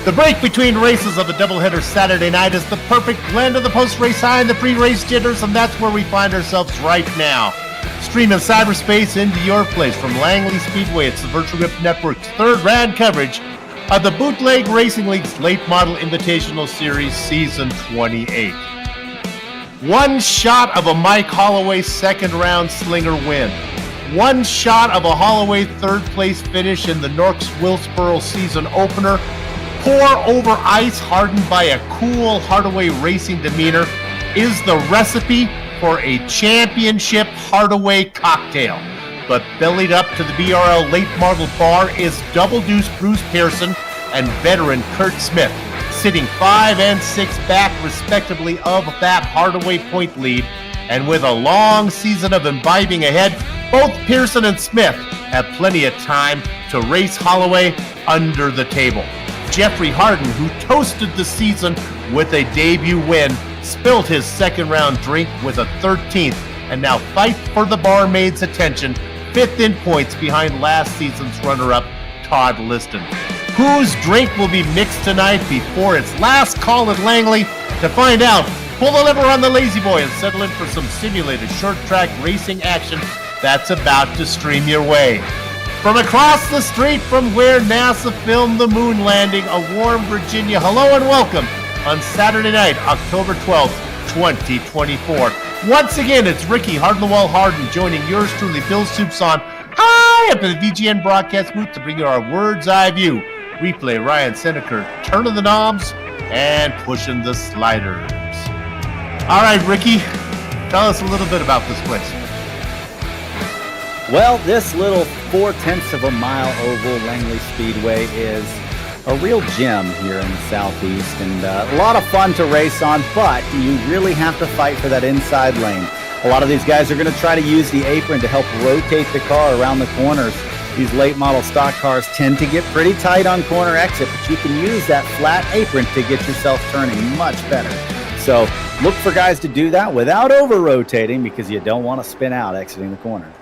The break between races of the doubleheader Saturday night is the perfect blend of the post-race high and the pre-race jitters, and that's where we find ourselves right now. Streaming cyberspace into your place from Langley Speedway, it's the Virtual Grip Network's third round coverage of the Bootleg Racing League's Late Model Invitational Series Season 28. One shot of a Mike Holloway second round Slinger win. One shot of a Holloway third place finish in the Norks-Wilkesboro season opener. Pour over ice hardened by a cool Hardaway racing demeanor is the recipe for a championship Hardaway cocktail. But bellied up to the BRL late model bar is double deuce Bruce Pearson and veteran Kurt Smith, sitting 5 and 6 back respectively of that Hardaway point lead. And with a long season of imbibing ahead, both Pearson and Smith have plenty of time to race Holloway under the table. Jeffrey Harden, who toasted the season with a debut win, spilled his second round drink with a 13th and now fight for the barmaid's attention, 5th in points behind last season's runner-up Todd Liston. Whose drink will be mixed tonight before its last call at Langley? To find out, pull the lever on the Lazy Boy and settle in for some simulated short track racing action that's about to stream your way. From across the street from where NASA filmed the moon landing, a warm Virginia hello and welcome on Saturday night, October 12th, 2024. Once again, it's Ricky Hard-in-the-Wall Harden joining yours truly, Bill Soupson, high up in the VGN broadcast booth to bring you our Words Eye View. Replay Ryan Seneker turning the knobs and pushing the sliders. All right, Ricky, tell us a little bit about this place. Well, this little 0.4 of a mile oval Langley Speedway is a real gem here in the Southeast, and a lot of fun to race on, but you really have to fight for that inside lane. A lot of these guys are going to try to use the apron to help rotate the car around the corners. These late model stock cars tend to get pretty tight on corner exit, but you can use that flat apron to get yourself turning much better. So look for guys to do that without over-rotating, because you don't want to spin out exiting the corner.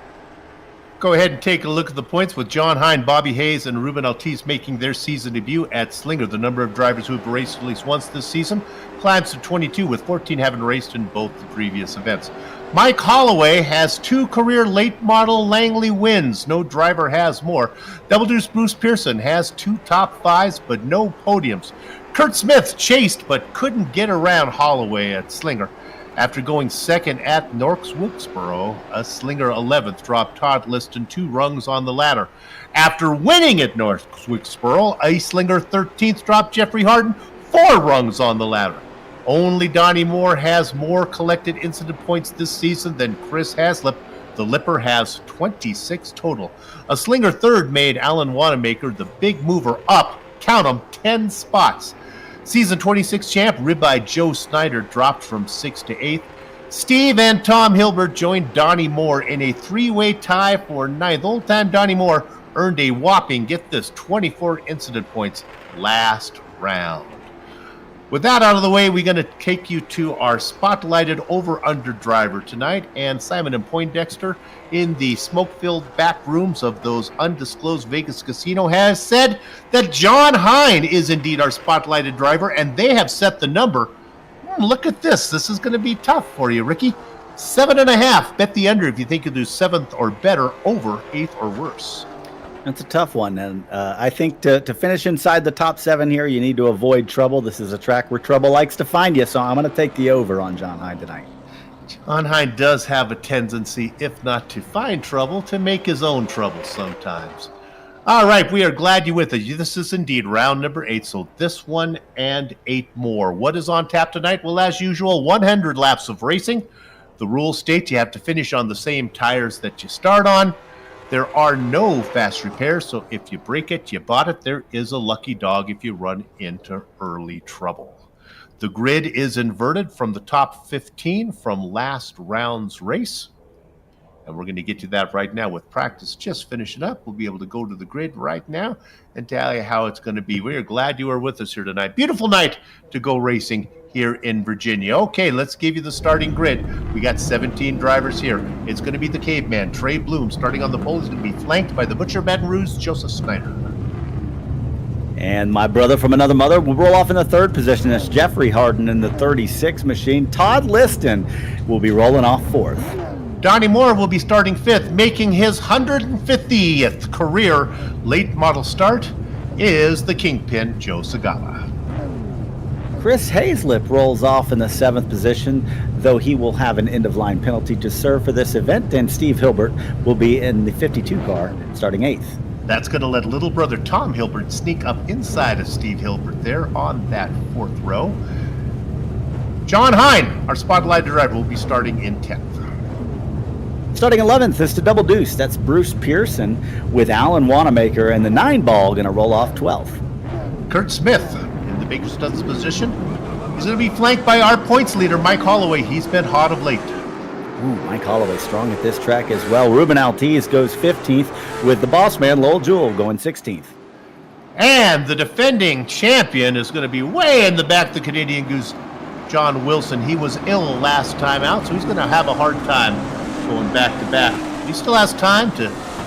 Go ahead and take a look at the points with John Hine, Bobby Hayes, and Ruben Altiz making their season debut at Slinger. The number of drivers who have raced at least once this season climbs to 22, with 14 having raced in both the previous events. Mike Holloway has 2 career late model Langley wins. No driver has more. Double Deuce Bruce Pearson has 2 top 5s, but no podiums. Kurt Smith chased but couldn't get around Holloway at Slinger. After going second at Norks-Wilkesboro, a Slinger 11th dropped Todd Liston 2 rungs on the ladder. After winning at Norks-Wilkesboro, a Slinger 13th dropped Jeffrey Harden 4 rungs on the ladder. Only Donnie Moore has more collected incident points this season than Chris Haslip. The Lipper has 26 total. A Slinger 3rd made Alan Wanamaker the big mover up, count 'em, 10 spots. Season 26 champ Ribeye Joe Snyder dropped from 6th to 8th. Steve and Tom Hilbert joined Donnie Moore in a 3-way tie for 9th. Old-time Donnie Moore earned a whopping, get this, 24 incident points last round. With that out of the way, we're going to take you to our spotlighted over-under driver tonight, and Simon and Poindexter in the smoke-filled back rooms of those undisclosed Vegas casino has said that John Hine is indeed our spotlighted driver, and they have set the number. Look at this. This is going to be tough for you, Ricky. 7.5. Bet the under if you think you'll do 7th or better, over 8th or worse. That's a tough one, and I think to finish inside the top 7 here, you need to avoid trouble. This is a track where trouble likes to find you, so I'm going to take the over on John Hine tonight. John Hine does have a tendency, if not to find trouble, to make his own trouble sometimes. All right, we are glad you're with us. This is indeed round number 8, so this one and 8 more. What is on tap tonight? Well, as usual, 100 laps of racing. The rules state you have to finish on the same tires that you start on. There are no fast repairs, so if you break it, you bought it. There is a lucky dog if you run into early trouble. The grid is inverted from the top 15 from last round's race. And we're going to get to that right now with practice just finishing up. We'll be able to go to the grid right now and tell you how it's going to be. We are glad you are with us here tonight. Beautiful night to go racing here in Virginia. Okay, let's give you the starting grid. We got 17 drivers here. It's going to be the caveman, Trey Bloom, starting on the pole. He's going to be flanked by the Butcher Baton Rouge, Joseph Snyder. And my brother from another mother will roll off in the third position. That's Jeffrey Harden in the 36 machine. Todd Liston will be rolling off fourth. Donnie Moore will be starting fifth, making his 150th career late model start is the Kingpin, Joe Segala. Chris Hazlip rolls off in the seventh position, though he will have an end-of-line penalty to serve for this event, and Steve Hilbert will be in the 52 car, starting eighth. That's going to let little brother Tom Hilbert sneak up inside of Steve Hilbert there on that fourth row. John Hine, our spotlight driver, will be starting in 10th. Starting 11th is the double deuce. That's Bruce Pearson with Alan Wanamaker, and the 9-ball going to roll off 12th. Kurt Smith in the Baker Studs position. He's going to be flanked by our points leader, Mike Holloway. He's been hot of late. Ooh, Mike Holloway strong at this track as well. Ruben Altiz goes 15th with the boss man, Lowell Jewell, going 16th. And the defending champion is going to be way in the back, the Canadian Goose, John Wilson. He was ill last time out, so he's going to have a hard time going back to back. He still has time to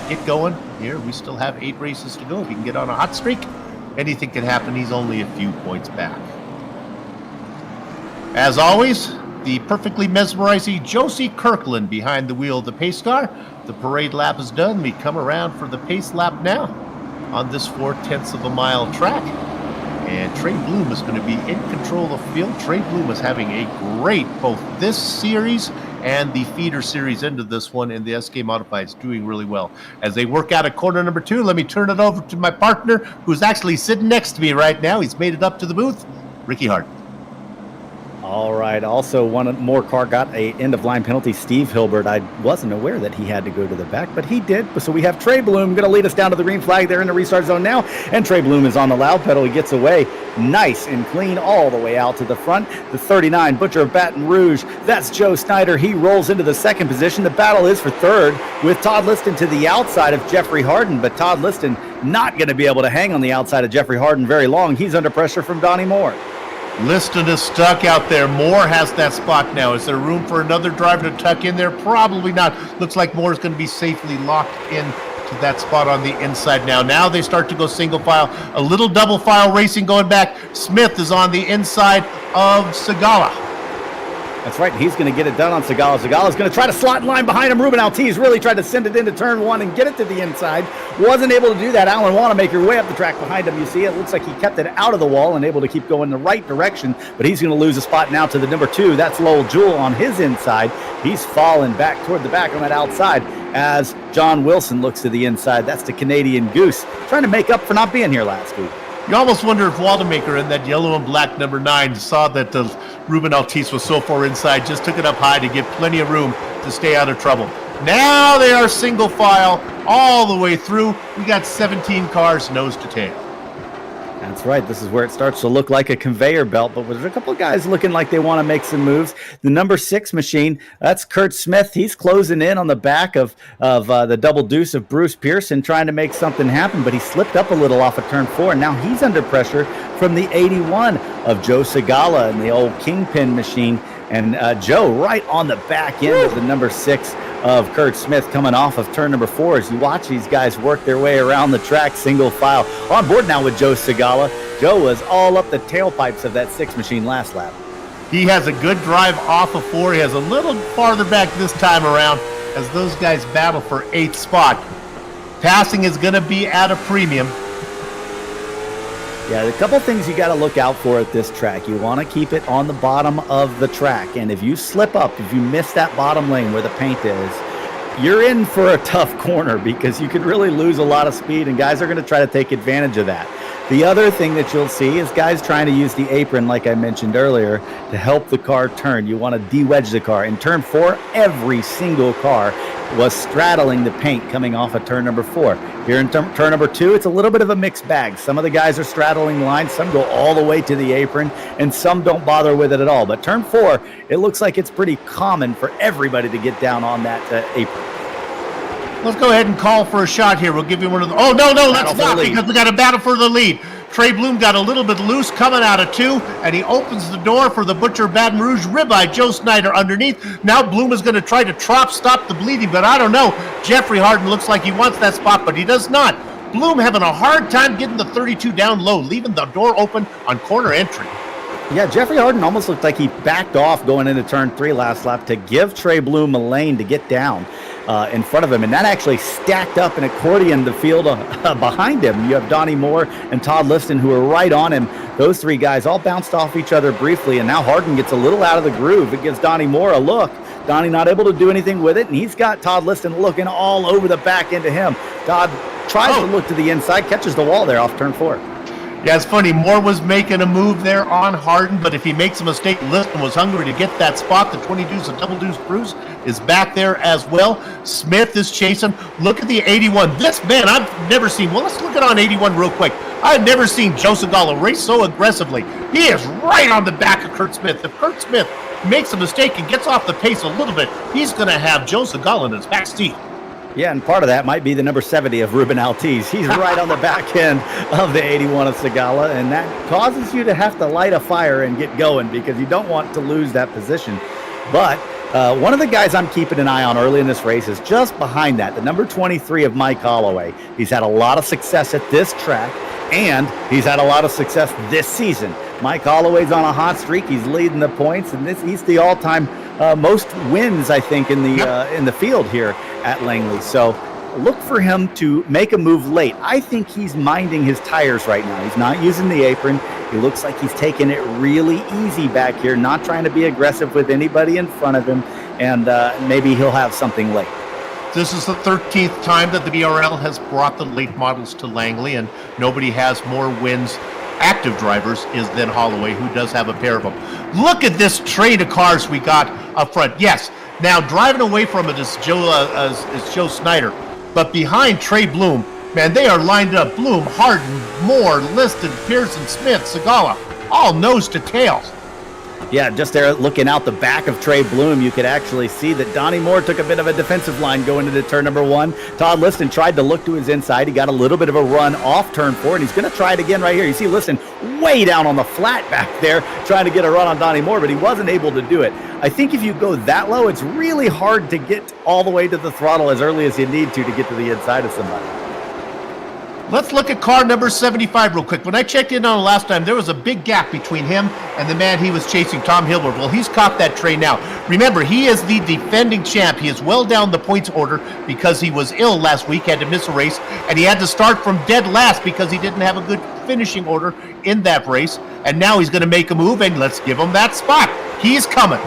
get going here. We still have 8 races to go. If he can get on a hot streak, anything can happen. He's only a few points back. As always, the perfectly mesmerizing Josie Kirkland behind the wheel of the pace car. The parade lap is done. We come around for the pace lap now on this 4/10 of a mile track. And Trey Bloom is going to be in control of the field. Trey Bloom is having a great both this series and the feeder series into this one, and the SK Modified is doing really well. As they work out at corner number 2, let me turn it over to my partner, who's actually sitting next to me right now. He's made it up to the booth, Ricky Hart. All right. Also, one more car got a end-of-line penalty. Steve Hilbert. I wasn't aware that he had to go to the back, but he did. So we have Trey Bloom going to lead us down to the green flag. They're in the restart zone now, and Trey Bloom is on the loud pedal. He gets away nice and clean all the way out to the front. The 39 Butcher of Baton Rouge. That's Joe Snyder. He rolls into the second position. The battle is for third with Todd Liston to the outside of Jeffrey Harden, but Todd Liston not going to be able to hang on the outside of Jeffrey Harden very long. He's under pressure from Donnie Moore. Liston is stuck out there. Moore has that spot now. Is there room for another driver to tuck in there? Probably not. Looks like Moore is going to be safely locked in to that spot on the inside now. Now they start to go single file. A little double file racing going back. Smith is on the inside of Segala. That's right. He's going to get it done on Segala. Segala's going to try to slot in line behind him. Ruben Altiz really tried to send it into turn 1 and get it to the inside. Wasn't able to do that. Alan Wanamaker way up the track behind him. You see, it looks like he kept it out of the wall and able to keep going the right direction, but he's going to lose a spot now to the number 2. That's Lowell Jewell on his inside. He's falling back toward the back on that outside as John Wilson looks to the inside. That's the Canadian Goose, trying to make up for not being here last week. You almost wonder if Wanamaker in that yellow and black number 9 saw that the Ruben Altiz was so far inside, just took it up high to give plenty of room to stay out of trouble. Now they are single file all the way through. We got 17 cars nose to tail. That's right. This is where it starts to look like a conveyor belt, but there's a couple of guys looking like they want to make some moves. The number 6 machine, that's Kurt Smith. He's closing in on the back of the double deuce of Bruce Pearson, trying to make something happen, but he slipped up a little off of turn 4, and now he's under pressure from the 81 of Joe Segala and the old Kingpin machine. And Joe right on the back end of the number 6 of Kurt Smith coming off of turn number 4 as you watch these guys work their way around the track single file. On board now with Joe Segala. Joe was all up the tailpipes of that 6 machine last lap. He has a good drive off of 4. He has a little farther back this time around as those guys battle for 8th spot. Passing is going to be at a premium. Yeah, a couple things you got to look out for at this track. You want to keep it on the bottom of the track, and if you slip up, if you miss that bottom lane where the paint is, you're in for a tough corner because you could really lose a lot of speed, and guys are going to try to take advantage of that. The other thing that you'll see is guys trying to use the apron, like I mentioned earlier, to help the car turn. You want to de-wedge the car. In turn 4, every single car was straddling the paint coming off of turn number 4. Here in turn number 2, it's a little bit of a mixed bag. Some of the guys are straddling the line, some go all the way to the apron, and some don't bother with it at all. But turn 4, it looks like it's pretty common for everybody to get down on that apron. Let's go ahead and call for a shot here. We'll give you one of the... Oh, no, let's not, because we got a battle for the lead. Trey Bloom got a little bit loose coming out of 2, and he opens the door for the Butcher Baton Rouge ribeye, Joe Snyder underneath. Now Bloom is going to try to stop the bleeding, but I don't know. Jeffrey Harden looks like he wants that spot, but he does not. Bloom having a hard time getting the 32 down low, leaving the door open on corner entry. Yeah, Jeffrey Harden almost looked like he backed off going into turn 3 last lap to give Trey Bloom a lane to get down in front of him, and that actually stacked up an accordion the field behind him. You have Donnie Moore and Todd Liston who are right on him. Those 3 guys all bounced off each other briefly, and now Harden gets a little out of the groove. It gives Donnie Moore a look. Donnie not able to do anything with it, and he's got Todd Liston looking all over the back into him. Todd tries to look to the inside, catches the wall there off turn 4. Yeah, it's funny. Moore was making a move there on Harden, but if he makes a mistake, Liston was hungry to get that spot. The 20 deuce and double deuce cruise is back there as well. Smith is chasing. Look at the 81. This man, I've never seen. Well, let's look at on 81 real quick. I've never seen Joe Segala race so aggressively. He is right on the back of Kurt Smith. If Kurt Smith makes a mistake and gets off the pace a little bit, he's going to have Joe Segala in his back seat. Yeah, and part of that might be the number 70 of Ruben Altiz. He's right on the back end of the 81 of Segala, and that causes you to have to light a fire and get going because you don't want to lose that position. But one of the guys I'm keeping an eye on early in this race is just behind that, the number 23 of Mike Holloway. He's had a lot of success at this track, and he's had a lot of success this season. Mike Holloway's on a hot streak. He's leading the points, and he's the all-time most wins, I think, in the field here at Langley. So look for him to make a move late. I think he's minding his tires right now. He's not using the apron. He looks like he's taking it really easy back here, not trying to be aggressive with anybody in front of him, and maybe he'll have something late. This is the 13th time that the BRL has brought the late models to Langley, and nobody has more wins, active drivers, than Holloway, who does have a pair of them. Look at this train of cars we got up front. Yes, now driving away from it is Joe Snyder, but behind Trey Bloom, man, they are lined up. Bloom, Harden, Moore, Liston, Pearson, Smith, Segala, all nose to tails. Yeah, just there looking out the back of Trey Bloom, you could actually see that Donnie Moore took a bit of a defensive line going into turn number 1. Todd Liston tried to look to his inside. He got a little bit of a run off turn 4, and he's going to try it again right here. You see Liston way down on the flat back there trying to get a run on Donnie Moore, but he wasn't able to do it. I think if you go that low, it's really hard to get all the way to the throttle as early as you need to get to the inside of somebody. Let's look at car number 75 real quick. When I checked in on it last time, there was a big gap between him and the man he was chasing, Tom Hilbert. Well, he's caught that train now. Remember, he is the defending champ. He is well down the points order because he was ill last week, had to miss a race, and he had to start from dead last because he didn't have a good finishing order in that race. And now he's going to make a move, and let's give him that spot. He's coming.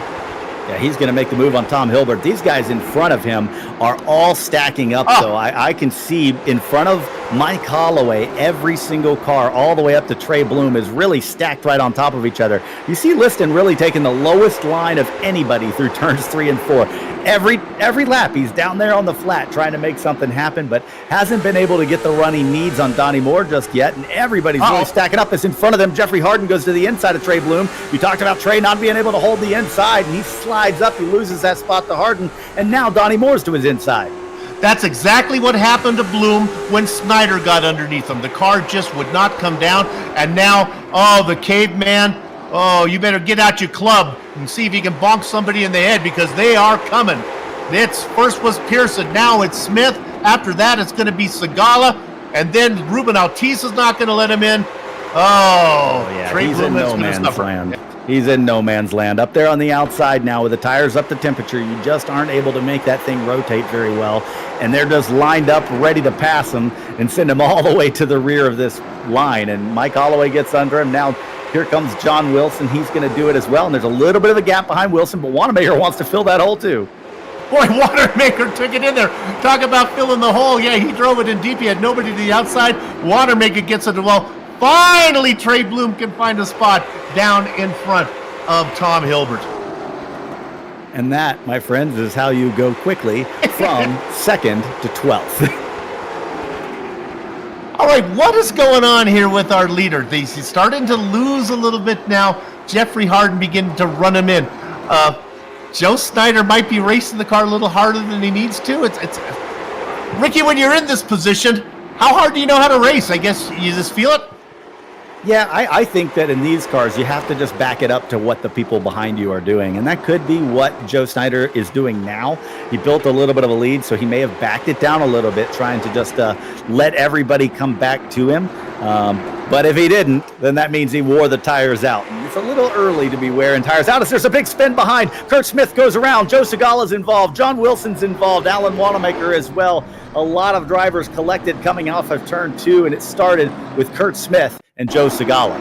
Yeah, he's going to make the move on Tom Hilbert. These guys in front of him are all stacking up, though. I can see in front of Mike Holloway, every single car all the way up to Trey Bloom is really stacked right on top of each other. You see Liston really taking the lowest line of anybody through turns 3 and 4. Every lap, he's down there on the flat trying to make something happen, but hasn't been able to get the run he needs on Donnie Moore just yet, and everybody's really stacking up. As in front of them, Jeffrey Harden goes to the inside of Trey Bloom. You talked about Trey not being able to hold the inside, and he slides up. He loses that spot to Harden, and now Donnie Moore's to his inside. That's exactly what happened to Bloom when Snyder got underneath him. The car just would not come down, and now, the caveman, you better get out your club and see if you can bonk somebody in the head because they are coming. First was Pearson, now it's Smith. After that, it's going to be Segala, and then Ruben Altiz is not going to let him in. Trey He's Bloom in is no going to man's suffer. land. He's in no man's land. Up there on the outside now with the tires up to temperature, you just aren't able to make that thing rotate very well. And they're just lined up ready to pass him and send him all the way to the rear of this line. And Mike Holloway gets under him. Now here comes John Wilson. He's going to do it as well. And there's a little bit of a gap behind Wilson, but Wanamaker wants to fill that hole too. Boy, Wanamaker took it in there. Talk about filling the hole. Yeah, he drove it in deep. He had nobody to the outside. Wanamaker gets it well. Finally, Trey Bloom can find a spot down in front of Tom Hilbert. And that, my friends, is how you go quickly from 2nd to 12th. All right, what is going on here with our leader? He's starting to lose a little bit now. Jeffrey Harden beginning to run him in. Joe Snyder might be racing the car a little harder than he needs to. It's Ricky, when you're in this position, how hard do you know how to race? I guess you just feel it? Yeah, I think that in these cars, you have to just back it up to what the people behind you are doing. And that could be what Joe Snyder is doing now. He built a little bit of a lead, so he may have backed it down a little bit, trying to just let everybody come back to him. But if he didn't, then that means he wore the tires out. And it's a little early to be wearing tires out as there's a big spin behind. Kurt Smith goes around. Joe Segala's involved. John Wilson's involved. Alan Wanamaker as well. A lot of drivers collected coming off of turn 2, and it started with Kurt Smith and Joe Segala.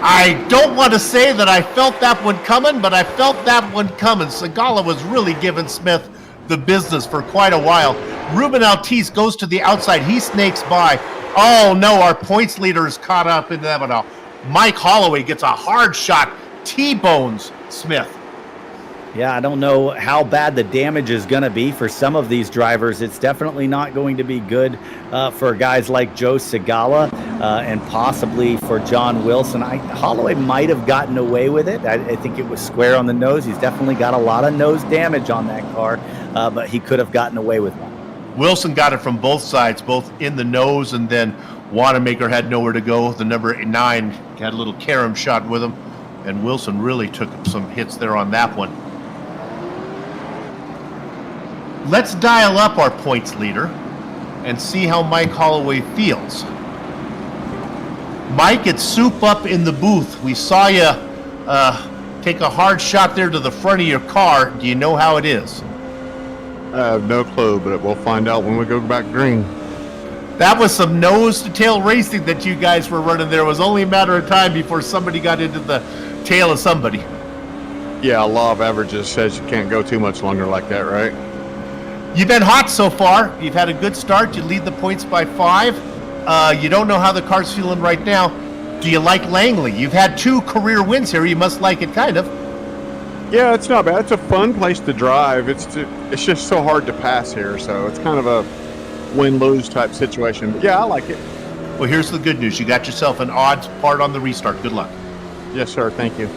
I don't want to say that I felt that one coming, but I felt that one coming. Segala was really giving Smith the business for quite a while. Ruben Altice goes to the outside. He snakes by. Oh, no, our points leader is caught up in that one now. Mike Holloway gets a hard shot, T-bones Smith. Yeah, I don't know how bad the damage is going to be for some of these drivers. It's definitely not going to be good for guys like Joe Segala and possibly for John Wilson. Holloway might have gotten away with it. I think it was square on the nose. He's definitely got a lot of nose damage on that car, but he could have gotten away with one. Wilson got it from both sides, both in the nose, and then Wanamaker had nowhere to go. The number 9 had a little carom shot with him, and Wilson really took some hits there on that one. Let's dial up our points leader and see how Mike Holloway feels. Mike, it's soup up in the booth. We saw you take a hard shot there to the front of your car. Do you know how it is? I have no clue, but we'll find out when we go back green. That was some nose-to-tail racing that you guys were running there. It was only a matter of time before somebody got into the tail of somebody. Yeah, law of averages says you can't go too much longer like that, right? You've been hot so far. You've had a good start. You lead the points by 5. You don't know how the car's feeling right now. Do you like Langley? You've had 2 career wins here. You must like it, kind of. Yeah, it's not bad. It's a fun place to drive. It's just so hard to pass here, so it's kind of a win-lose type situation. But yeah, I like it. Well, here's the good news. You got yourself an odds part on the restart. Good luck. Yes, sir. Thank you.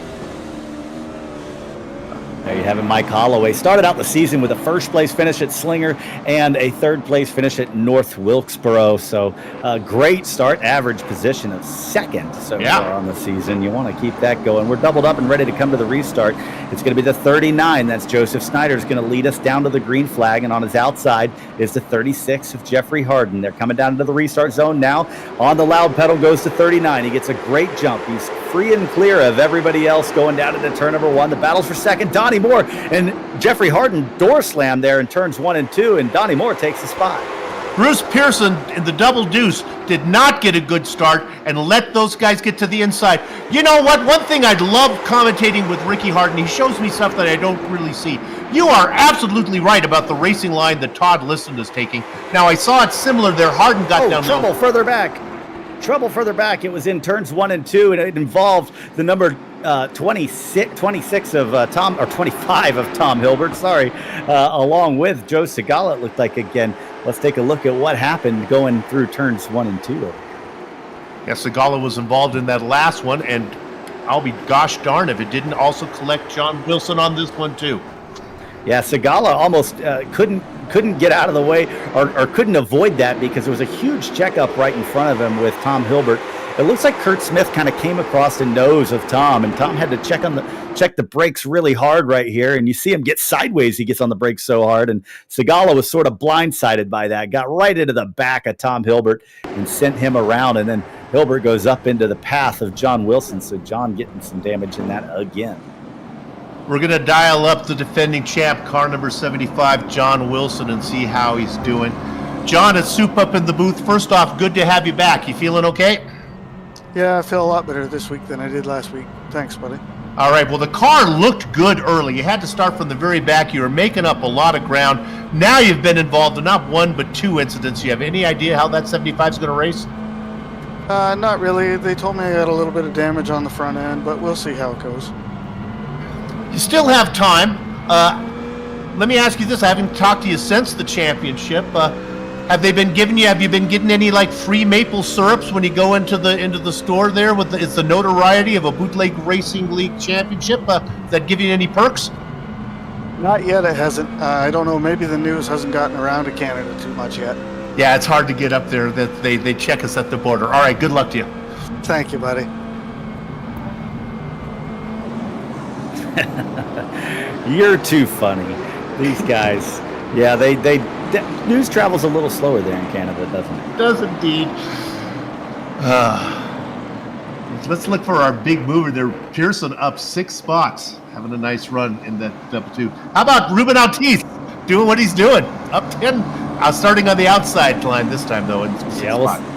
There you have it, Mike Holloway. Started out the season with a first-place finish at Slinger and a third-place finish at North Wilkesboro. So a great start, average position of 2nd so far on the season. You want to keep that going. We're doubled up and ready to come to the restart. It's going to be the 39. That's Joseph Snyder is going to lead us down to the green flag, and on his outside is the 36 of Jeffrey Harden. They're coming down into the restart zone now. On the loud pedal goes to 39. He gets a great jump. He's free and clear of everybody else going down into turn number 1. The battle's for second. Donnie Moore and Jeffrey Harden door slam there in turns 1 and 2, and Donnie Moore takes the spot. Bruce Pearson in the double deuce did not get a good start and let those guys get to the inside. You know what? One thing I'd love commentating with Ricky Harden, he shows me stuff that I don't really see. You are absolutely right about the racing line that Todd Liston is taking. Now, I saw it similar there. Harden got down trouble further back. Trouble further back. It was in turns 1 and 2, and it involved the number 26 of Tom, or 25 of Tom Hilbert, along with Joe Segala, it looked like again. Let's take a look at what happened going through turns 1 and 2. Yeah, Segala was involved in that last one, and I'll be gosh darn if it didn't also collect John Wilson on this one too. Yeah, Segala almost couldn't get out of the way or couldn't avoid that because there was a huge checkup right in front of him with Tom Hilbert. It looks like Kurt Smith kind of came across the nose of Tom, and Tom had to check the brakes really hard right here, and you see him get sideways. He gets on the brakes so hard, and Segala was sort of blindsided by that, got right into the back of Tom Hilbert and sent him around, and then Hilbert goes up into the path of John Wilson, so John getting some damage in that again. We're going to dial up the defending champ, car number 75, John Wilson, and see how he's doing. John, it's soup up in the booth. First off, good to have you back. You feeling okay? Yeah, I feel a lot better this week than I did last week. Thanks, buddy. All right, well, the car looked good early. You had to start from the very back. You were making up a lot of ground. Now you've been involved in not 1 but 2 incidents. You have any idea how that 75 is going to race? Not really. They told me I got a little bit of damage on the front end, but we'll see how it goes. You still have time. Let me ask you this. I haven't talked to you since the championship. Have you been getting any like free maple syrups when you go into the store there with it's the notoriety of a Bootleg Racing League championship? Does that give you any perks? Not yet, it hasn't. I don't know, maybe the news hasn't gotten around to Canada too much yet. Yeah, it's hard to get up there. That they check us at the border. All right, good luck to you. Thank you, buddy. You're too funny. These guys. Yeah, news travels a little slower there in Canada, doesn't it? It does indeed. Let's look for our big mover there. Pearson up 6 spots, having a nice run in that double two. How about Ruben Ortiz doing what he's doing? Up 10, starting on the outside line this time, though.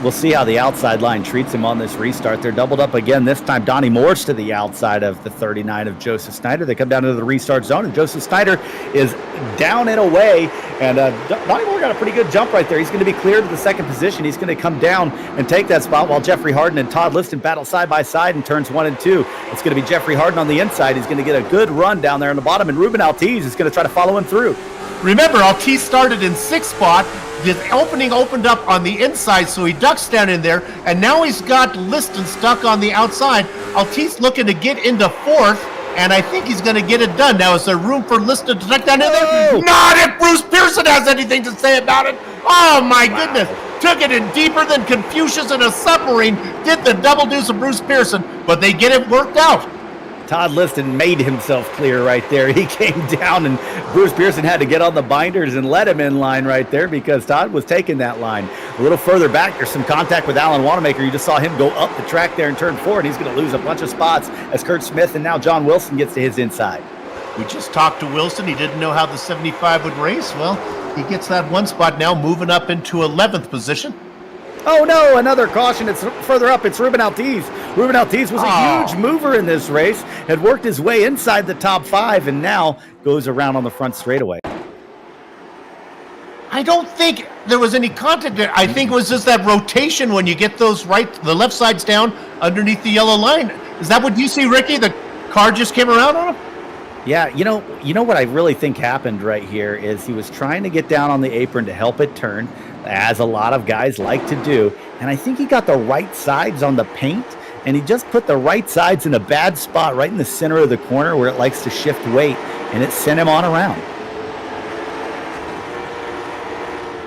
We'll see how the outside line treats him on this restart. They're doubled up again. This time, Donnie Moore's to the outside of the 39 of Joseph Snyder. They come down into the restart zone, and Joseph Snyder is down and away. And Donnie Moore got a pretty good jump right there. He's going to be cleared to the second position. He's going to come down and take that spot while Jeffrey Harden and Todd Liston battle side by side in turns 1 and 2. It's going to be Jeffrey Harden on the inside. He's going to get a good run down there on the bottom, and Ruben Ortiz is going to try to follow him through. Remember, Ortiz started in 6th spot. The opening opened up on the inside, so he ducks down in there, and now he's got Liston stuck on the outside. Ortiz looking to get into 4th, and I think he's going to get it done. Now, is there room for Liston to duck down in there? Not if Bruce Pearson has anything to say about it. Oh, my goodness. Took it in deeper than Confucius in a submarine. Did the double deuce of Bruce Pearson, but they get it worked out. Todd Liston made himself clear right there. He came down, and Bruce Pearson had to get on the binders and let him in line right there because Todd was taking that line. A little further back, there's some contact with Alan Wanamaker. You just saw him go up the track there in turn 4, and he's going to lose a bunch of spots as Kurt Smith and now John Wilson gets to his inside. We just talked to Wilson. He didn't know how the 75 would race. Well, he gets that one spot now, moving up into 11th position. Oh no, another caution. It's further up. It's Ruben Ortiz. Ruben Ortiz was a huge mover in this race, had worked his way inside the top 5, and now goes around on the front straightaway. I don't think there was any contact there. I think it was just that rotation when you get those the left sides down underneath the yellow line. Is that what you see, Ricky? The car just came around on him? Yeah, you know what I really think happened right here is he was trying to get down on the apron to help it turn, as a lot of guys like to do, and I think he got the right sides on the paint, and he just put the right sides in a bad spot right in the center of the corner where it likes to shift weight, and it sent him on around.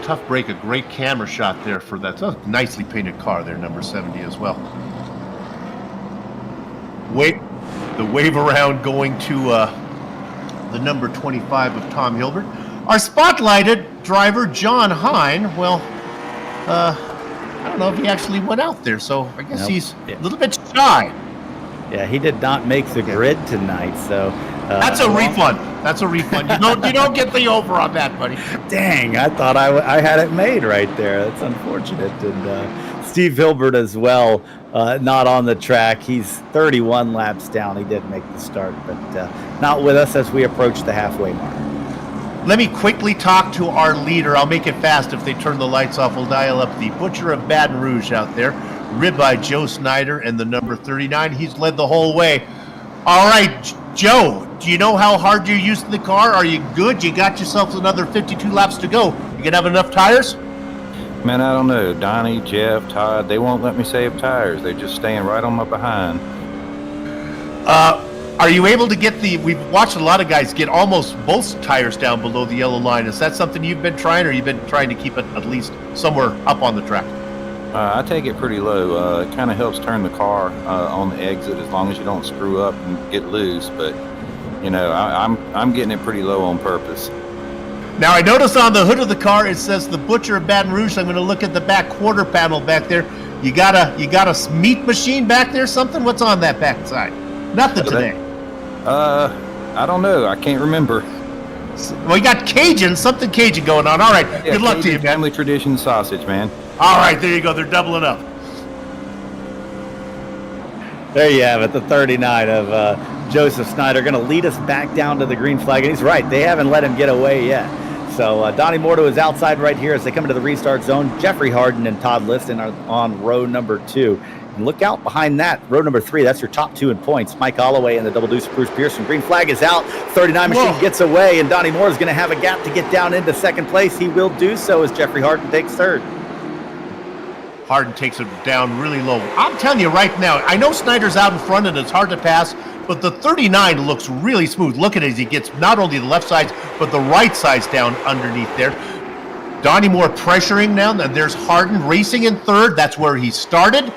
Tough break, a great camera shot there for that. Oh, nicely painted car there, number 70 as well. The wave around going to the number 25 of Tom Hilbert. Our spotlighted driver, John Hine, well, I don't know if he actually went out there, so I guess he's a little bit shy. Yeah, he did not make the grid tonight, so... That's a refund. That's a refund. You don't get the over on that, buddy. Dang, I thought I had it made right there. That's unfortunate. And Steve Hilbert as well, not on the track. He's 31 laps down. He did make the start, but not with us as we approach the halfway mark. Let me quickly talk to our leader. I'll make it fast if they turn the lights off. We'll dial up the Butcher of Baton Rouge out there. Ribeye Joe Snyder and the number 39. He's led the whole way. All right, Joe, do you know how hard you're using the car? Are you good? You got yourself another 52 laps to go. You gonna have enough tires? Man, I don't know. Donnie, Jeff, Todd, they won't let me save tires. They're just staying right on my behind. Are you able to get we've watched a lot of guys get almost both tires down below the yellow line. Is that something you've been trying, or you've been trying to keep it at least somewhere up on the track? I take it pretty low. It kind of helps turn the car on the exit as long as you don't screw up and get loose. But, you know, I'm getting it pretty low on purpose. Now, I noticed on the hood of the car, it says the Butcher of Baton Rouge. I'm going to look at the back quarter panel back there. You got a meat machine back there, something? What's on that back side? Nothing today. I don't know. I can't remember. Well, you got something Cajun going on. All right, yeah, good luck to you, man. Family tradition sausage, man. All right, there you go. They're doubling up. There you have it, the 39 of Joseph Snyder going to lead us back down to the green flag. And he's right, they haven't let him get away yet. So Donnie Morto is outside right here as they come into the restart zone. Jeffrey Harden and Todd Liston are on row number 2. And look out behind that, row number 3. That's your top 2 in points. Mike Holloway and the double deuce Bruce Pearson. Green flag is out. 39 machine gets away, and Donnie Moore is going to have a gap to get down into second place. He will do so as Jeffrey Harden takes third. Harden takes it down really low. I'm telling you right now, I know Snyder's out in front and it's hard to pass, but the 39 looks really smooth. Look at it as he gets not only the left sides, but the right sides down underneath there. Donnie Moore pressuring now, and there's Harden racing in third. That's where he started.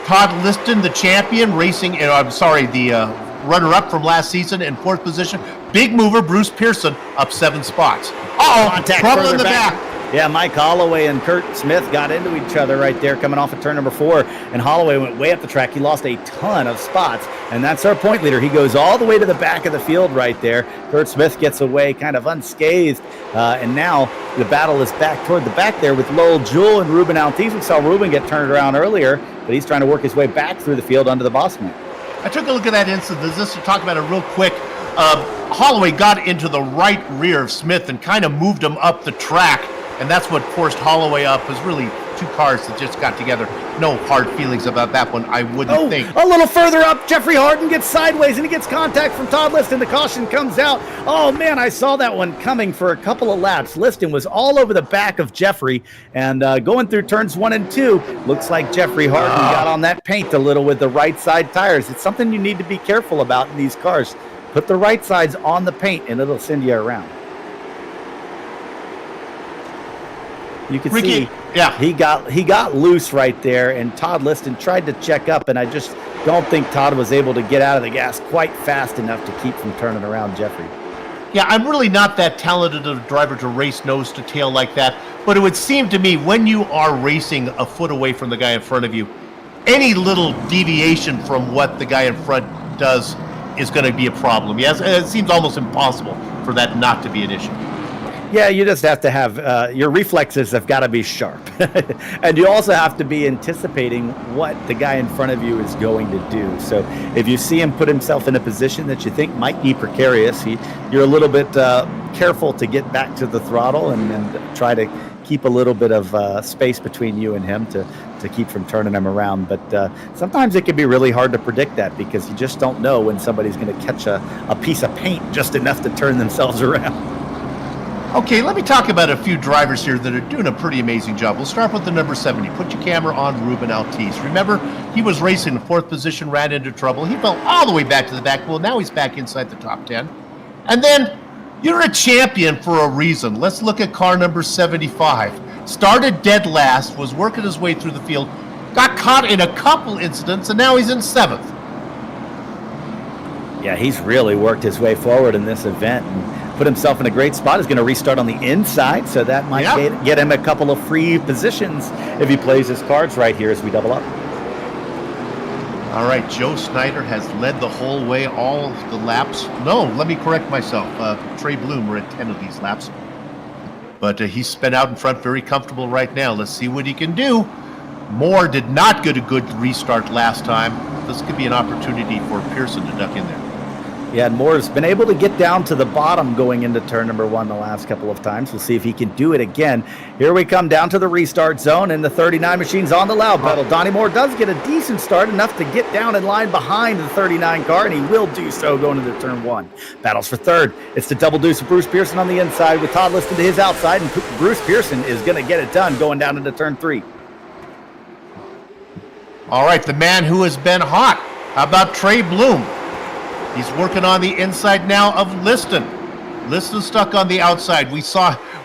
Todd Liston, the champion, racing, the runner-up from last season in 4th position. Big mover, Bruce Pearson, up 7 spots. Uh-oh, Contact trouble in further the back. Yeah, Mike Holloway and Kurt Smith got into each other right there coming off of turn number 4, and Holloway went way up the track. He lost a ton of spots, and that's our point leader. He goes all the way to the back of the field right there. Kurt Smith gets away kind of unscathed, and now the battle is back toward the back there with Lowell Jewell and Ruben Altis. We saw Ruben get turned around earlier, but he's trying to work his way back through the field under the boss man. I took a look at that incident. Just to talk about it real quick, Holloway got into the right rear of Smith and kind of moved him up the track, and that's what forced Holloway up. It was really 2 cars that just got together. No hard feelings about that one, I wouldn't think. A little further up, Jeffrey Harden gets sideways, and he gets contact from Todd Liston. The caution comes out. Oh, man, I saw that one coming for a couple of laps. Liston was all over the back of Jeffrey, and going through turns 1 and 2, looks like Jeffrey Harden got on that paint a little with the right side tires. It's something you need to be careful about in these cars. Put the right sides on the paint, and it'll send you around. You can see he got loose right there, and Todd Liston tried to check up, and I just don't think Todd was able to get out of the gas quite fast enough to keep from turning around Jeffrey. Yeah, I'm really not that talented of a driver to race nose to tail like that, but it would seem to me when you are racing a foot away from the guy in front of you, any little deviation from what the guy in front does is going to be a problem. Yes, it seems almost impossible for that not to be an issue. Yeah, you just have to have, your reflexes have got to be sharp. And you also have to be anticipating what the guy in front of you is going to do. So if you see him put himself in a position that you think might be precarious, you're a little bit careful to get back to the throttle and try to keep a little bit of space between you and him to keep from turning him around. But sometimes it can be really hard to predict that because you just don't know when somebody's going to catch a piece of paint just enough to turn themselves around. Okay, let me talk about a few drivers here that are doing a pretty amazing job. We'll start with the number 70. Put your camera on Ruben Altis. Remember, he was racing in 4th position, ran into trouble. He fell all the way back to the back. Well, now he's back inside the top 10. And then, you're a champion for a reason. Let's look at car number 75. Started dead last, was working his way through the field, got caught in a couple incidents, and now he's in 7th. Yeah, he's really worked his way forward in this event and put himself in a great spot. He's going to restart on the inside, so that might get him a couple of free positions if he plays his cards right here as we double up. All right, Joe Snyder has led the whole way, all of the laps. No, let me correct myself. Trey Bloom were at 10 of these laps. But he's spent out in front very comfortable right now. Let's see what he can do. Moore did not get a good restart last time. This could be an opportunity for Pearson to duck in there. Yeah, and Moore's been able to get down to the bottom going into turn number 1 the last couple of times. We'll see if he can do it again. Here we come down to the restart zone, and the 39 machine's on the loud pedal. Donnie Moore does get a decent start, enough to get down in line behind the 39 car, and he will do so going into turn 1. Battles for third. It's the double deuce of Bruce Pearson on the inside with Todd Liston to his outside, and Bruce Pearson is going to get it done going down into turn 3. All right, the man who has been hot. How about Trey Bloom? He's working on the inside now of Liston. Liston's stuck on the outside.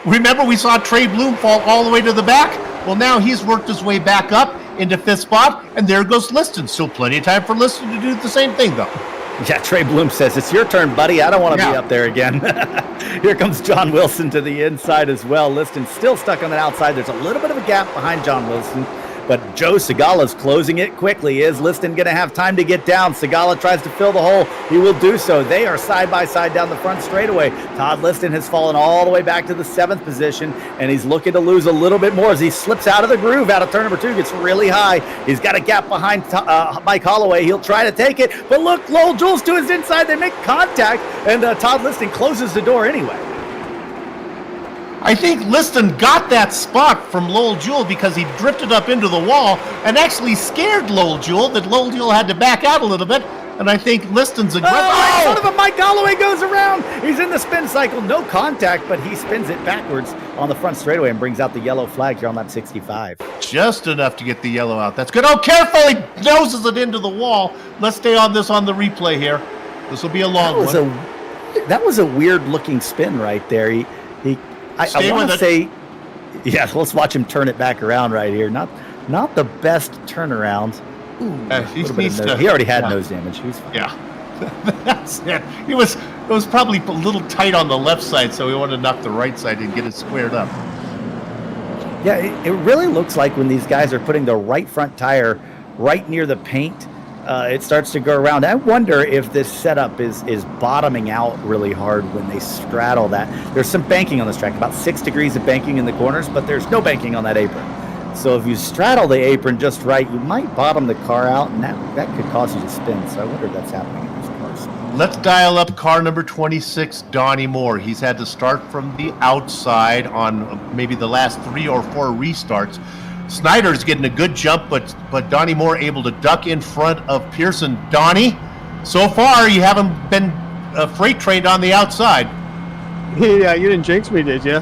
Remember we saw Trey Bloom fall all the way to the back? Well, now he's worked his way back up into 5th spot, and there goes Liston. Still plenty of time for Liston to do the same thing, though. Yeah, Trey Bloom says, it's your turn, buddy. I don't want to be up there again. Here comes John Wilson to the inside as well. Liston still stuck on the outside. There's a little bit of a gap behind John Wilson. But Joe Segala's closing it quickly. Is Liston going to have time to get down? Segala tries to fill the hole. He will do so. They are side by side down the front straightaway. Todd Liston has fallen all the way back to the 7th position, and he's looking to lose a little bit more as he slips out of the groove out of turn number 2. Gets really high. He's got a gap behind Mike Holloway. He'll try to take it, but look, Lowell Jewell's to his inside. They make contact, and Todd Liston closes the door anyway. I think Liston got that spot from Lowell Jewell because he drifted up into the wall and actually scared Lowell Jewell, that Lowell Jewell had to back out a little bit. And I think Liston's aggressive. Oh, sort of a Mike Holloway goes around. He's in the spin cycle. No contact, but he spins it backwards on the front straightaway and brings out the yellow flag here on lap 65. Just enough to get the yellow out. That's good. Oh, careful. He noses it into the wall. Let's stay on this on the replay here. This will be a long one. That was a weird-looking spin right there. I want to say, yeah, let's watch him turn it back around right here. Not the best turnaround. Ooh, he already had nose damage. He's fine. Yeah. That's it. It was probably a little tight on the left side, so we wanted to knock the right side and get it squared up. Yeah, it really looks like when these guys are putting the right front tire right near the paint, it starts to go around. I wonder if this setup is bottoming out really hard when they straddle that. There's some banking on this track, about 6 degrees of banking in the corners, but there's no banking on that apron. So if you straddle the apron just right, you might bottom the car out, and that could cause you to spin. So I wonder if that's happening in these cars. Let's dial up car number 26, Donnie Moore. He's had to start from the outside on maybe the last 3 or 4 restarts. Snyder's getting a good jump, but Donnie Moore able to duck in front of Pearson. Donnie, so far you haven't been freight trained on the outside. Yeah, you didn't jinx me, did you?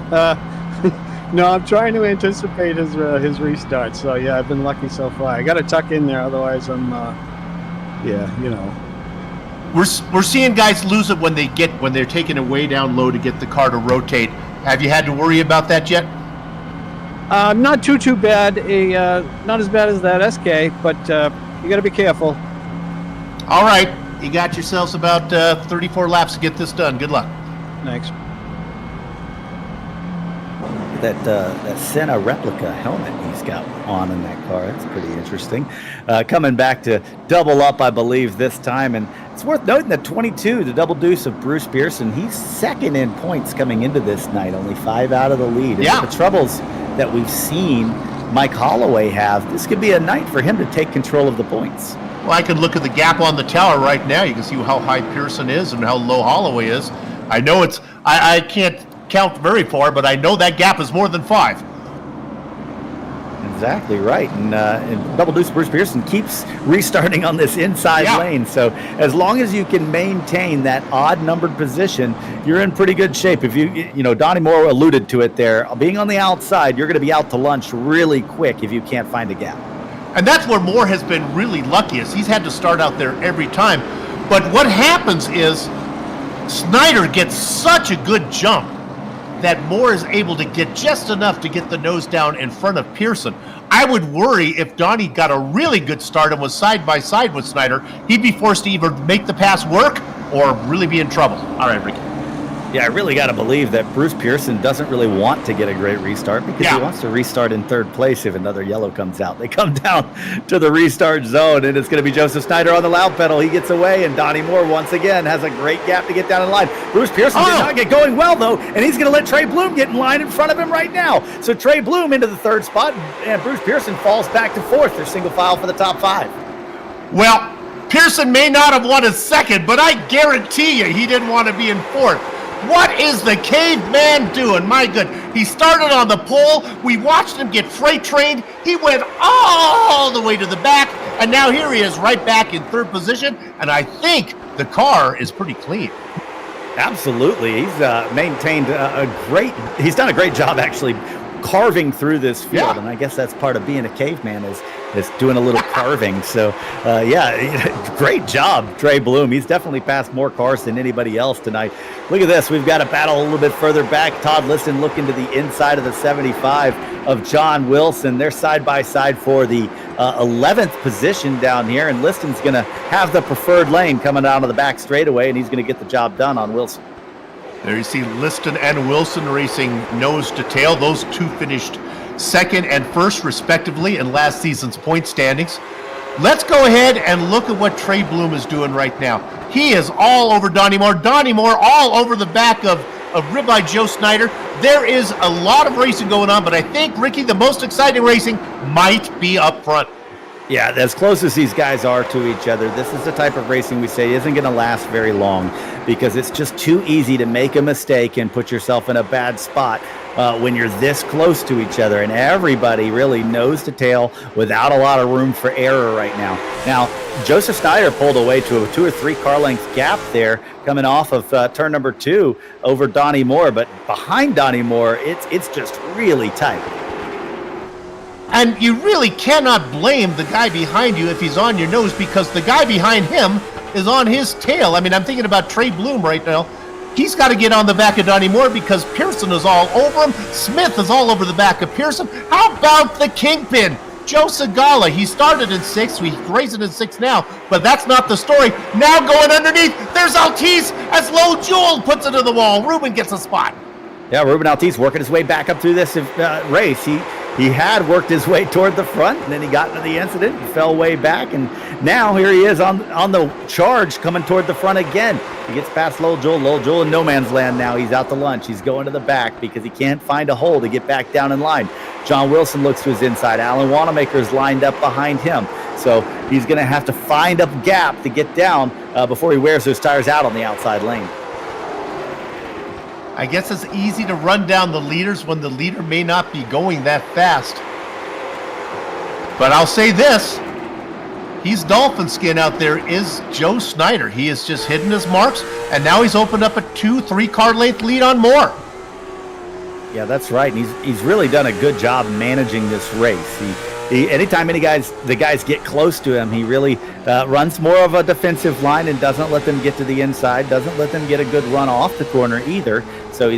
No, I'm trying to anticipate his restart. So yeah, I've been lucky so far. I got to tuck in there, otherwise I'm, We're seeing guys lose it when they're taking it way down low to get the car to rotate. Have you had to worry about that yet? Not too bad. Not as bad as that SK, but you got to be careful. All right, you got yourselves about 34 laps to get this done. Good luck. Thanks. That Senna replica helmet he's got on in that car. That's pretty interesting. Coming back to double up, I believe, this time. And it's worth noting that 22, the double deuce of Bruce Pearson, he's second in points coming into this night, only 5 out of the lead. Yeah. And the troubles that we've seen Mike Holloway have, this could be a night for him to take control of the points. Well, I can look at the gap on the tower right now. You can see how high Pearson is and how low Holloway is. I know I can't count very far, but I know that gap is more than 5. Exactly right. And double deuce Bruce Pearson keeps restarting on this inside lane. So as long as you can maintain that odd numbered position, you're in pretty good shape. If Donnie Moore alluded to it there, being on the outside, you're going to be out to lunch really quick if you can't find a gap. And that's where Moore has been really lucky, is he's had to start out there every time. But what happens is Snyder gets such a good jump that Moore is able to get just enough to get the nose down in front of Pearson. I would worry if Donnie got a really good start and was side by side with Snyder, he'd be forced to either make the pass work or really be in trouble. All right, Ricky. Yeah, I really got to believe that Bruce Pearson doesn't really want to get a great restart because he wants to restart in third place if another yellow comes out. They come down to the restart zone, and it's going to be Joseph Snyder on the loud pedal. He gets away, and Donnie Moore once again has a great gap to get down in line. Bruce Pearson did not get going well, though, and he's going to let Trey Bloom get in line in front of him right now. So Trey Bloom into the third spot, and Bruce Pearson falls back to fourth. They're single file for the top 5. Well, Pearson may not have won a second, but I guarantee you he didn't want to be in fourth. What is the caveman doing? My good. He started on the pole. We watched him get freight trained. He went all the way to the back, and now here he is right back in third position, and I think the car is pretty clean. Absolutely. He's maintained he's done a great job actually carving through this field, and I guess that's part of being a caveman is doing a little carving. So great job, Trey Bloom. He's definitely passed more cars than anybody else tonight. Look at this. We've got a battle a little bit further back. Todd Liston looking to the inside of the 75 of John Wilson. They're side by side for the 11th position down here, and Liston's going to have the preferred lane coming out of the back straightaway, and he's going to get the job done on Wilson. There you see Liston and Wilson racing nose to tail. Those two finished second and first, respectively, in last season's point standings. Let's go ahead and look at what Trey Bloom is doing right now. He is all over Donnie Moore. Donnie Moore all over the back of Ribeye Joe Snyder. There is a lot of racing going on, but I think, Ricky, the most exciting racing might be up front. Yeah, as close as these guys are to each other, this is the type of racing we say isn't going to last very long because it's just too easy to make a mistake and put yourself in a bad spot when you're this close to each other. And everybody really nose to tail without a lot of room for error right now. Now, Joseph Snyder pulled away to a 2 or 3 car length gap there coming off of turn number 2 over Donnie Moore. But behind Donnie Moore, it's just really tight. And you really cannot blame the guy behind you if he's on your nose because the guy behind him is on his tail. I mean, I'm thinking about Trey Bloom right now. He's got to get on the back of Donnie Moore because Pearson is all over him. Smith is all over the back of Pearson. How about the Kingpin? Joe Segala. He started in 6th. He's racing in 6th now, but that's not the story. Now going underneath, there's Altice as Low Jewel puts it to the wall. Ruben gets a spot. Yeah, Ruben Altice working his way back up through this race. He had worked his way toward the front, and then he got into the incident. He fell way back, and now here he is on the charge coming toward the front again. He gets past Lowell Jewell. Lowell Jewell in no man's land now. He's out to lunch. He's going to the back because he can't find a hole to get back down in line. John Wilson looks to his inside. Alan Wanamaker's lined up behind him. So he's going to have to find a gap to get down before he wears those tires out on the outside lane. I guess it's easy to run down the leaders when the leader may not be going that fast. But I'll say this. He's dolphin skin out there is Joe Snyder. He has just hidden his marks, and now he's opened up a 2-3 car length lead on Moore. Yeah, that's right. And he's really done a good job managing this race. He anytime the guys get close to him, he really runs more of a defensive line and doesn't let them get to the inside, doesn't let them get a good run off the corner either. So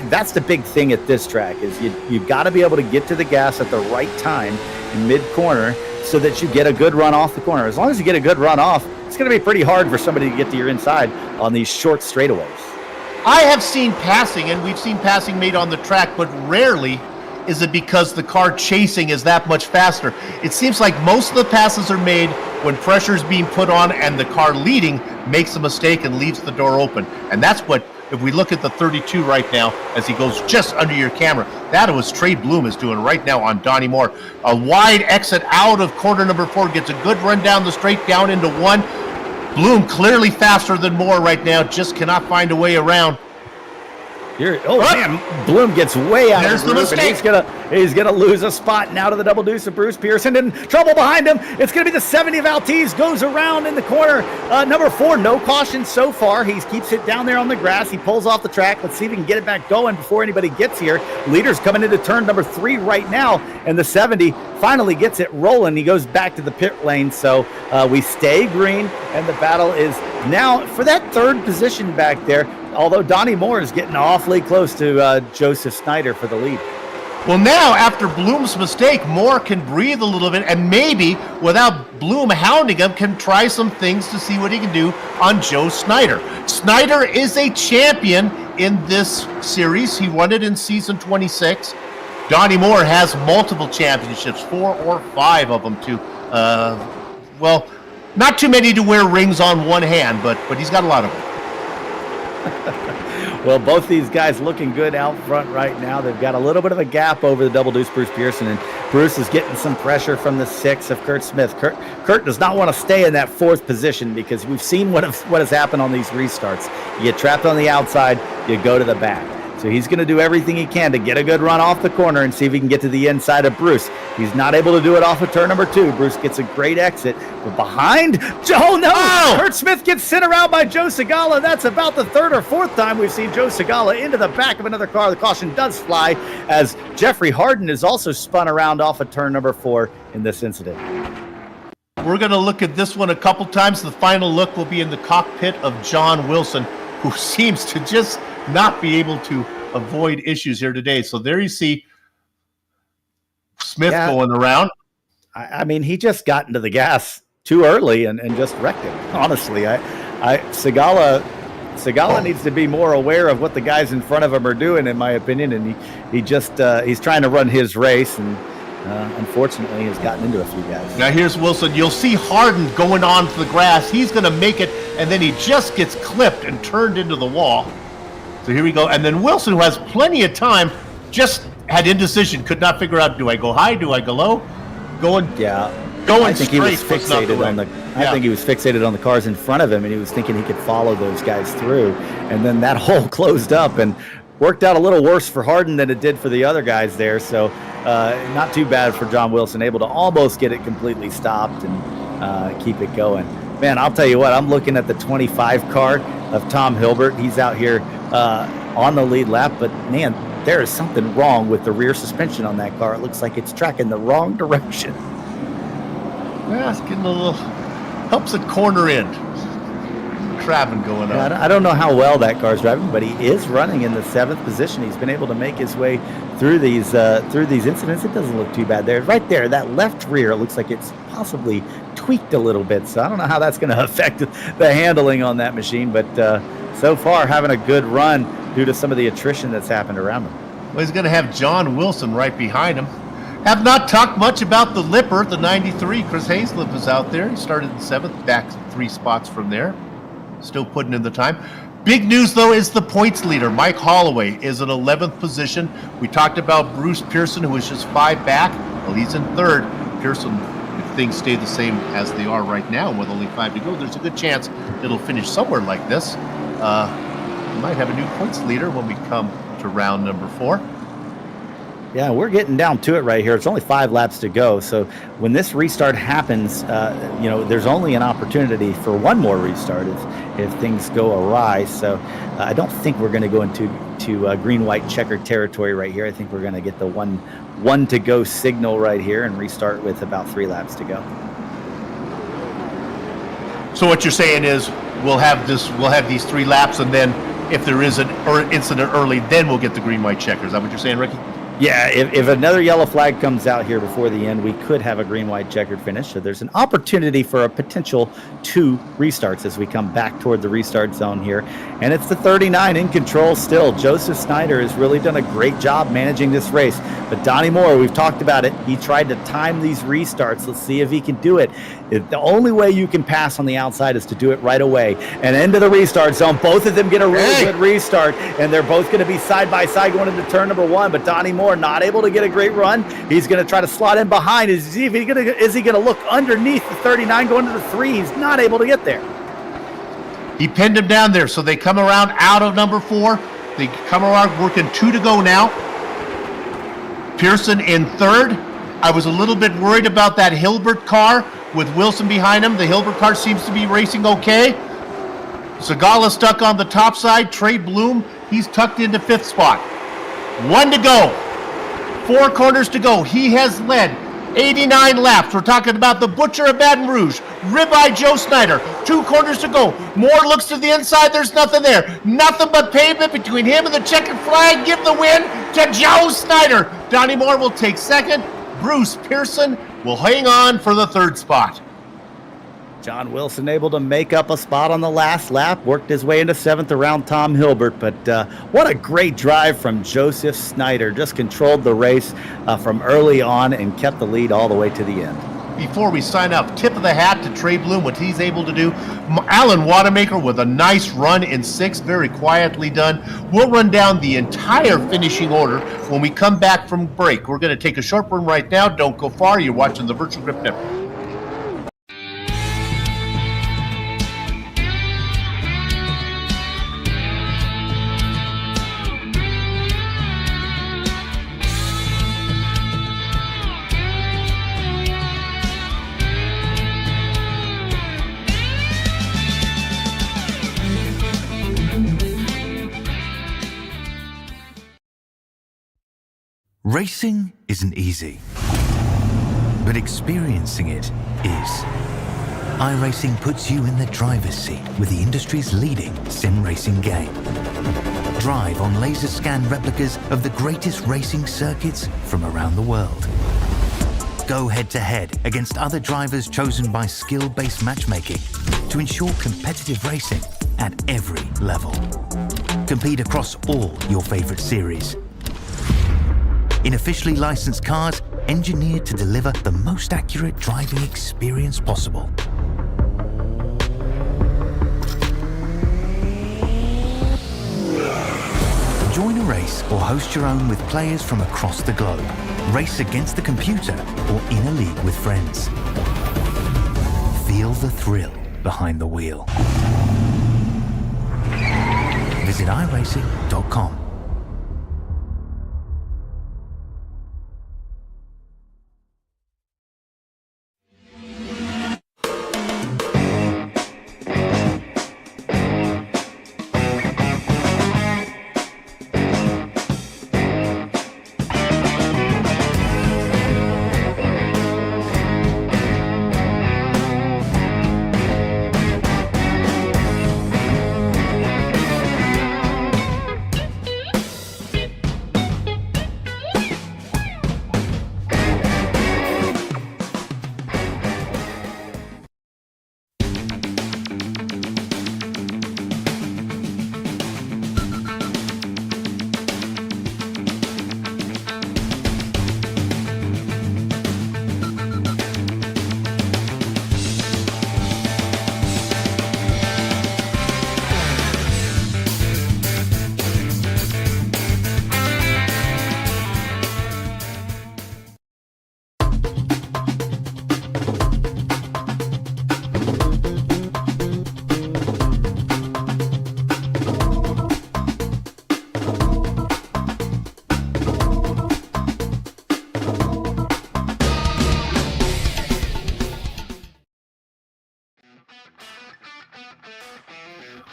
that's the big thing at this track is you've got to be able to get to the gas at the right time in mid-corner so that you get a good run off the corner. As long as you get a good run off, it's going to be pretty hard for somebody to get to your inside on these short straightaways. I have seen passing, and we've seen passing made on the track, but rarely is it because the car chasing is that much faster. It seems like most of the passes are made when pressure is being put on and the car leading makes a mistake and leaves the door open. And that's what, if we look at the 32 right now, as he goes just under your camera, that was Trey Bloom is doing right now on Donnie Moore. A wide exit out of corner number 4, gets a good run down the straight down into 1. Bloom clearly faster than Moore right now, just cannot find a way around. Man, Bloom gets way out There's of the the group, mistake. and he's gonna lose a spot now to the double deuce of Bruce Pearson. In trouble behind him. It's gonna be the 70 of Altice, goes around in the corner. Number 4, no caution so far. He keeps it down there on the grass. He pulls off the track. Let's see if he can get it back going before anybody gets here. Leader's coming into turn number 3 right now, and the 70 finally gets it rolling. He goes back to the pit lane, so we stay green, and the battle is now for that third position back there. Although Donnie Moore is getting awfully close to Joseph Snyder for the lead. Well, now, after Bloom's mistake, Moore can breathe a little bit and maybe, without Bloom hounding him, can try some things to see what he can do on Joe Snyder. Snyder is a champion in this series. He won it in season 26. Donnie Moore has multiple championships, 4 or 5 of them too. Well, not too many to wear rings on one hand, but he's got a lot of them. Well, both these guys looking good out front right now. They've got a little bit of a gap over the double deuce Bruce Pearson, and Bruce is getting some pressure from the 6 of Kurt Smith. Kurt does not want to stay in that 4th position because we've seen what has happened on these restarts. You get trapped on the outside, you go to the back. So he's going to do everything he can to get a good run off the corner and see if he can get to the inside of Bruce. He's not able to do it off of turn number 2. Bruce gets a great exit. But behind, oh no! Oh! Kurt Smith gets sent around by Joe Segala. That's about the 3rd or 4th time we've seen Joe Segala into the back of another car. The caution does fly as Jeffrey Harden is also spun around off of turn number 4 in this incident. We're going to look at this one a couple times. The final look will be in the cockpit of John Wilson, who seems to just not be able to avoid issues here today. So there you see Smith going around. I mean, he just got into the gas too early and just wrecked it. Honestly, Segala needs to be more aware of what the guys in front of him are doing, in my opinion. And he's trying to run his race, and unfortunately has gotten into a few guys. Now here's Wilson. You'll see Harden going onto the grass. He's going to make it, and then he just gets clipped and turned into the wall. So here we go. And then Wilson, who has plenty of time, just had indecision. Could not figure out, do I go high? Do I go low? Going I think he was fixated on I think he was fixated on the cars in front of him, and he was thinking he could follow those guys through. And then that hole closed up and worked out a little worse for Harden than it did for the other guys there. So not too bad for John Wilson, able to almost get it completely stopped and keep it going. Man, I'll tell you what, I'm looking at the 25 car of Tom Hilbert. He's out here on the lead lap, but man, there is something wrong with the rear suspension on that car. It looks like it's tracking the wrong direction. Yeah, it's getting a little, helps it corner in. trapping going on. I don't know how well that car's driving, but he is running in the 7th position. He's been able to make his way through these incidents. It doesn't look too bad there. Right there, that left rear looks like it's possibly tweaked a little bit. So I don't know how that's going to affect the handling on that machine, but so far having a good run due to some of the attrition that's happened around him. Well, he's going to have John Wilson right behind him. Have not talked much about the Lipper, the 93. Chris Hayslip is out there. He started in 7th, back 3 spots from there. Still putting in the time. Big news, though, is the points leader. Mike Holloway is in 11th position. We talked about Bruce Pearson, who was just 5 back. Well, he's in 3rd. Pearson, if things stay the same as they are right now with only 5 to go, there's a good chance it'll finish somewhere like this. We might have a new points leader when we come to round number 4. Yeah, we're getting down to it right here. It's only 5 laps to go. So when this restart happens, there's only an opportunity for one more restart if things go awry. So I don't think we're going to go into green-white checker territory right here. I think we're going to get the one to go signal right here and restart with about 3 laps to go. So what you're saying is we'll have these 3 laps, and then if there is an incident early, then we'll get the green-white checker. Is that what you're saying, Ricky? Yeah, if another yellow flag comes out here before the end, we could have a green-white checkered finish. So there's an opportunity for a potential 2 restarts as we come back toward the restart zone here. And it's the 39 in control still. Joseph Snyder has really done a great job managing this race. But Donnie Moore, we've talked about it. He tried to time these restarts. Let's see if he can do it. The only way you can pass on the outside is to do it right away. And into the restart zone. Both of them get a really good restart. And they're both going to be side by side going into turn number 1. But Donnie Moore not able to get a great run. He's going to try to slot in behind. Is he going to look underneath the 39 going to the 3? He's not able to get there. He pinned him down there, so they come around out of number 4. They come around working 2 to go now. Pearson in 3rd. I was a little bit worried about that Hilbert car with Wilson behind him. The Hilbert car seems to be racing okay. Zagala stuck on the top side. Trey Bloom, he's tucked into 5th spot. 1 to go. 4 corners to go. He has led 89 laps. We're talking about the Butcher of Baton Rouge. Ribeye Joe Snyder. 2 corners to go. Moore looks to the inside. There's nothing there. Nothing but pavement between him and the checkered flag. Give the win to Joe Snyder. Donnie Moore will take 2nd. Bruce Pearson will hang on for the 3rd spot. John Wilson able to make up a spot on the last lap, worked his way into 7th around Tom Hilbert, but what a great drive from Joseph Snyder. Just controlled the race from early on and kept the lead all the way to the end. Before we sign up, tip of the hat to Trey Bloom, what he's able to do. Alan Wanamaker with a nice run in 6th, very quietly done. We'll run down the entire finishing order when we come back from break. We're going to take a short one right now. Don't go far. You're watching the Virtual Grip Network. Racing isn't easy, but experiencing it is. iRacing puts you in the driver's seat with the industry's leading sim racing game. Drive on laser scan replicas of the greatest racing circuits from around the world. Go head-to-head against other drivers chosen by skill-based matchmaking to ensure competitive racing at every level. Compete across all your favorite series. In officially licensed cars, engineered to deliver the most accurate driving experience possible. Join a race or host your own with players from across the globe. Race against the computer or in a league with friends. Feel the thrill behind the wheel. Visit iRacing.com.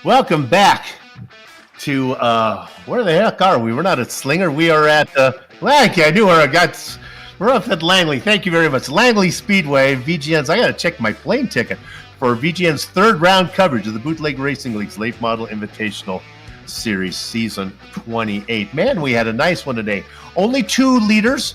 Welcome back to where the heck are we? We're not at Slinger. We are at Langley. I knew where I got. We're up at Langley. Thank you very much. Langley Speedway, VGN's. I got to check my plane ticket for VGN's third round coverage of the Bootleg Racing League's Late Model Invitational Series Season 28. Man, we had a nice one today. Only 2 leaders.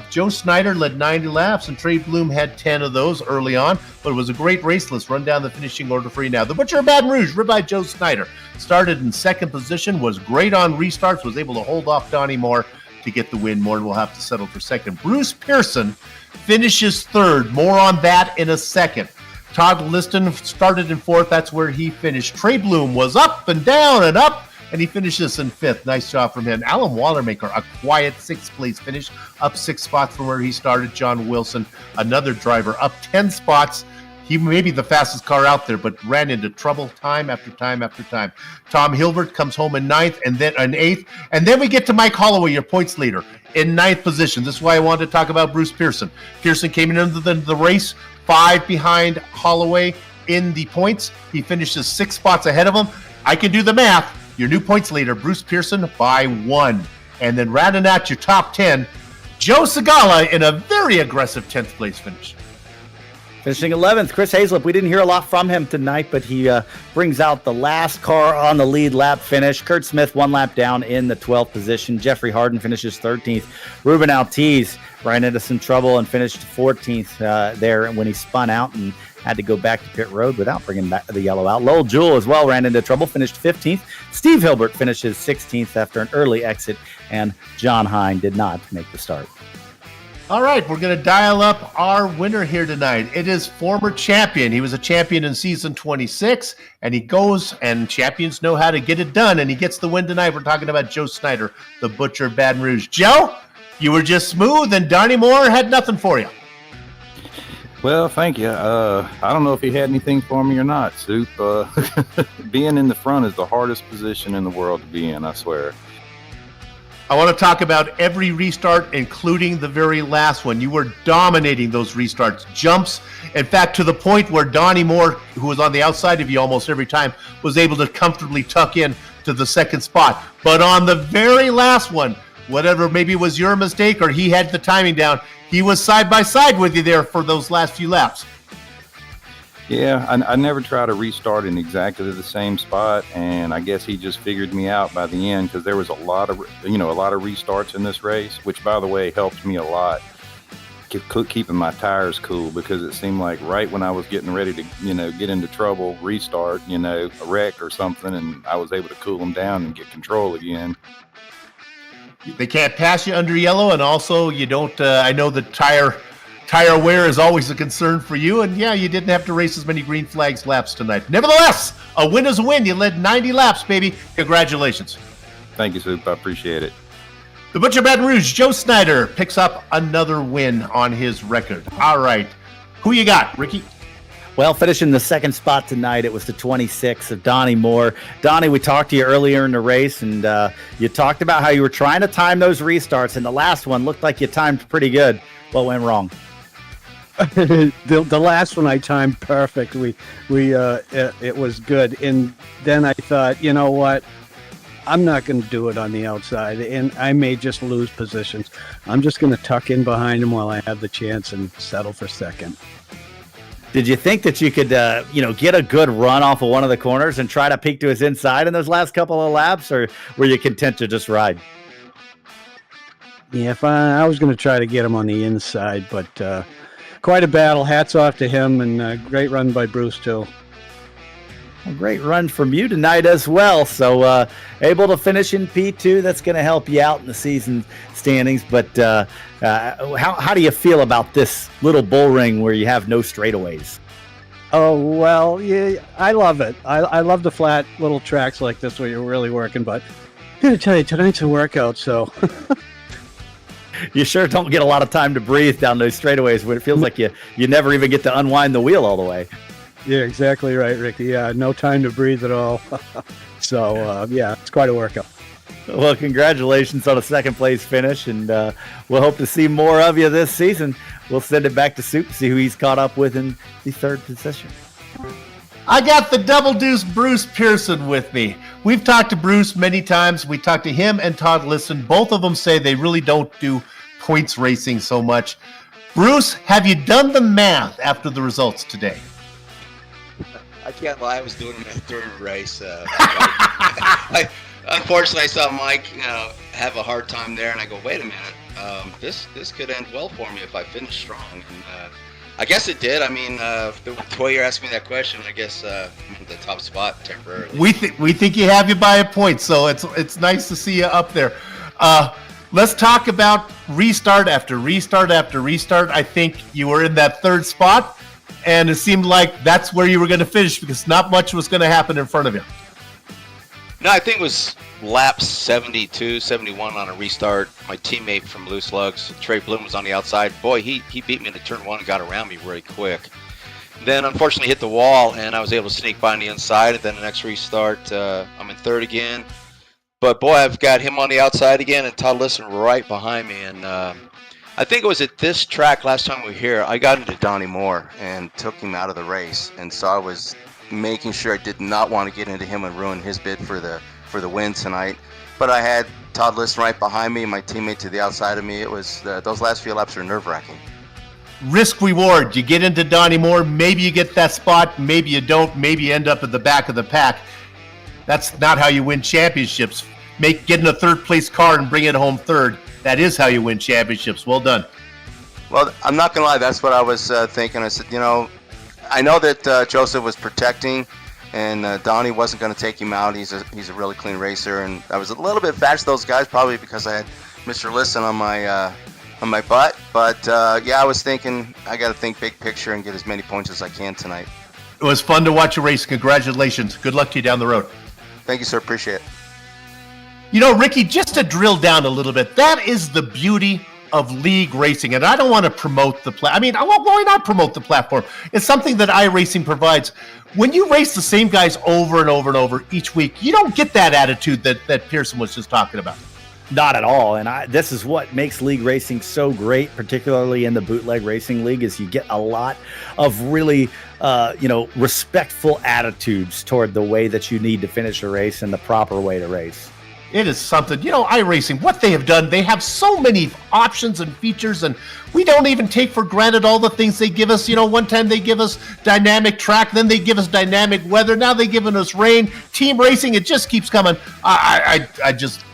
Joe Snyder led 90 laps, and Trey Bloom had 10 of those early on, but it was a great race. Let's run down the finishing order for you now. The Butcher of Baton Rouge, ribeye Joe Snyder, started in second position, was great on restarts, was able to hold off Donnie Moore to get the win. Moore will have to settle for second. Bruce Pearson finishes third. More on that in a second. Todd Liston started in fourth. That's where he finished. Trey Bloom was up and down and up, and he finishes in fifth. Nice job from him. Alan Wallermaker, a quiet 6th place finish, up 6 spots from where he started. John Wilson, another driver, up 10 spots. He may be the fastest car out there, but ran into trouble time after time after time. Tom Hilbert comes home in 9th and then in 8th. And then we get to Mike Holloway, your points leader, in 9th position. This is why I wanted to talk about Bruce Pearson. Pearson came into the race 5 behind Holloway in the points. He finishes 6 spots ahead of him. I can do the math. Your new points leader, Bruce Pearson, by 1. And then rounding out your top 10, Joe Segala in a very aggressive 10th place finish. Finishing 11th, Chris Hazlip. We didn't hear a lot from him tonight, but he brings out the last car on the lead lap finish. Kurt Smith 1 lap down in the 12th position. Jeffrey Harden finishes 13th. Ruben Altiz ran into some trouble and finished 14th there when he spun out and had to go back to pit road without bringing back the yellow out. Lowell Jewell as well ran into trouble, finished 15th. Steve Hilbert finishes 16th after an early exit, and John Hine did not make the start. All right, we're going to dial up our winner here tonight. It is former champion. He was a champion in season 26, and he goes, and champions know how to get it done, and he gets the win tonight. We're talking about Joe Snyder, the Butcher of Baton Rouge. Joe, you were just smooth, and Donnie Moore had nothing for you. Well, thank you. I don't know if he had anything for me or not, Soup. Being in the front is the hardest position in the world to be in, I swear. I want to talk about every restart, including the very last one. You were dominating those restarts, jumps. In fact, to the point where Donnie Moore, who was on the outside of you almost every time, was able to comfortably tuck in to the second spot. But on the very last one, whatever, maybe it was your mistake or he had the timing down, he was side by side with you there for those last few laps. Yeah, I never try to restart in exactly the same spot, and I guess he just figured me out by the end because there was a lot of restarts in this race, which, by the way, helped me a lot keeping my tires cool, because it seemed like right when I was getting ready to, get into trouble, restart, a wreck or something, and I was able to cool them down and get control again. They can't pass you under yellow, and also you don't. I know the tire wear is always a concern for you, and yeah, you didn't have to race as many green flags laps tonight. Nevertheless, a win is a win. You led 90 laps, baby. Congratulations. Thank you, Soup. I appreciate it. The Butcher of Baton Rouge, Joe Snyder, picks up another win on his record. All right, who you got, Ricky? Well, finishing the second spot tonight, it was the 26 of Donnie Moore. Donnie, we talked to you earlier in the race, and you talked about how you were trying to time those restarts, and the last one looked like you timed pretty good. What went wrong? The last one I timed perfect. It was good, and then I thought, you know what? I'm not going to do it on the outside, and I may just lose positions. I'm just going to tuck in behind him while I have the chance and settle for second. Did you think that you could, get a good run off of one of the corners and try to peek to his inside in those last couple of laps, or were you content to just ride? Yeah, if I was going to try to get him on the inside, but quite a battle. Hats off to him, and great run by Bruce, too. A great run from you tonight as well. So able to finish in P2. That's going to help you out in the season standings. But how do you feel about this little bull ring where you have no straightaways? Oh, well, yeah, I love it. I love the flat little tracks like this where you're really working. But I'm going to tell you, tonight's a workout, so... You sure don't get a lot of time to breathe down those straightaways when it feels like you never even get to unwind the wheel all the way. Yeah, exactly right, Ricky. Yeah, no time to breathe at all. So, yeah, it's quite a workout. Well, congratulations on a second place finish, and we'll hope to see more of you this season. We'll send it back to Soup to see who he's caught up with in the third position. I got the double deuce Bruce Pearson with me. We've talked to Bruce many times. We talked to him and Todd Liston. Both of them say they really don't do points racing so much. Bruce, have you done the math after the results today? I can't lie, I was doing my third race. Unfortunately, I saw Mike have a hard time there, and I go, wait a minute, this could end well for me if I finish strong. And I guess it did. I mean, the way you're asking me that question, I guess I'm in the top spot temporarily. We think you have you by a point, so it's nice to see you up there. Let's talk about restart after restart after restart. I think you were in that third spot, and it seemed like that's where you were going to finish because not much was going to happen in front of you. No, I think it was lap 72, 71 on a restart. My teammate from Loose Lugs, Trey Bloom, was on the outside. Boy, he beat me into turn one and got around me really quick. Then, unfortunately, hit the wall, and I was able to sneak by on the inside. And then the next restart, I'm in third again. But, boy, I've got him on the outside again and Todd Liston right behind me. And I think it was at this track last time we were here, I got into Donnie Moore and took him out of the race. And so I was making sure I did not want to get into him and ruin his bid for the win tonight. But I had Todd Liston right behind me, my teammate to the outside of me. It was those last few laps are nerve-wracking. Risk reward. You get into Donnie Moore, maybe you get that spot, maybe you don't, maybe you end up at the back of the pack. That's not how you win championships. Get in a third place car and bring it home third. That is how you win championships. Well done. Well, I'm not going to lie. That's what I was thinking. I said, I know that Joseph was protecting, and Donnie wasn't going to take him out. He's a really clean racer, and I was a little bit fast to those guys, probably because I had Mr. Liston on my butt. But I was thinking I got to think big picture and get as many points as I can tonight. It was fun to watch you race. Congratulations. Good luck to you down the road. Thank you, sir. Appreciate it. Ricky, just to drill down a little bit, that is the beauty of league racing. And I don't want to promote the why not promote the platform? It's something that iRacing provides. When you race the same guys over and over and over each week, you don't get that attitude that Pearson was just talking about. Not at all. And this is what makes league racing so great, particularly in the Bootleg Racing League, is you get a lot of really, respectful attitudes toward the way that you need to finish a race and the proper way to race. It is something, iRacing, what they have done, they have so many options and features, and we don't even take for granted all the things they give us. One time they give us dynamic track, then they give us dynamic weather, now they've given us rain, team racing, it just keeps coming. I just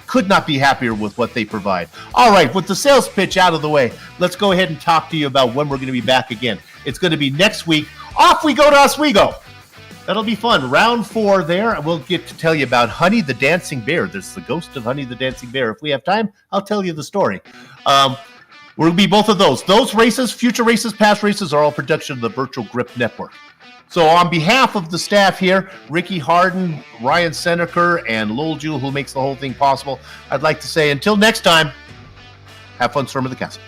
could not be happier with what they provide. All right, with the sales pitch out of the way, let's go ahead and talk to you about when we're going to be back again. It's going to be next week. Off we go to Oswego. That'll be fun. Round 4 there, and we'll get to tell you about Honey the Dancing Bear. There's the ghost of Honey the Dancing Bear. If we have time, I'll tell you the story. We'll be both of those. Those races, future races, past races, are all production of the Virtual Grip Network. So on behalf of the staff here, Ricky Harden, Ryan Seneker, and Lowell Jewell, who makes the whole thing possible, I'd like to say until next time, have fun storming the castle.